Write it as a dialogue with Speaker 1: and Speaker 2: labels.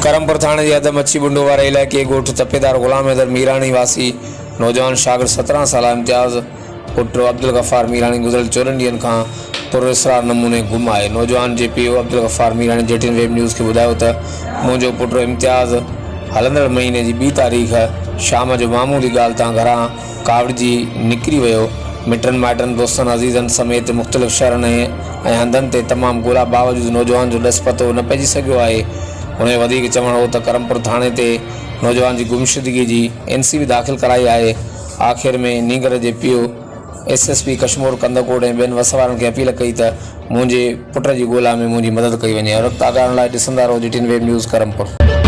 Speaker 1: करमपुर थाने के अदम मच्छी बुंडो वारे इलाके गोठ तपेदार गुलाम हैदर मीरानी वासी नौजवान शागिर्द 17 साल इम्तियाज़ पुट अब्दुल गफ़ार मीरानी गुज़िरियल 14 ॾींहनि खां पुरअसरार नमूने गुम आहे। नौजवान जे पीओ Abdul Ghaffar Mirani zeatin web news खे ॿुधायो त मुंहिंजो पुट इम्तियाज़ हलंदड़ महीने जी 2 तारीख़ शाम जो मामूली ॻाल्हि तां घरां कावड़जी निकिरी वियो। मिटनि माइटनि दोस्तनि अज़ीज़नि समेत मुख़्तलिफ़ शहरनि ऐं हंधनि ते तमामु ॻोल्हा बावजूदि नौजवान जो ॾस पतो न पइजी सघियो आहे। उन्हें वधीक चवण हो त करमपुर थाणे ते नौजवान जी गुमशुदगी जी NC भी दाख़िल कराई आहे। आख़िर में नीगर जे पीओ SSP कश्मीर कंदकोट ऐं ॿियनि वसवारनि खे अपील कई त मुंहिंजे पुट जी ॻोल्हा में मुंहिंजी मदद कई वञे। और ताक़ारण लाइ ॾिसंदा रहो JTN वेब न्यूज़ करमपुर।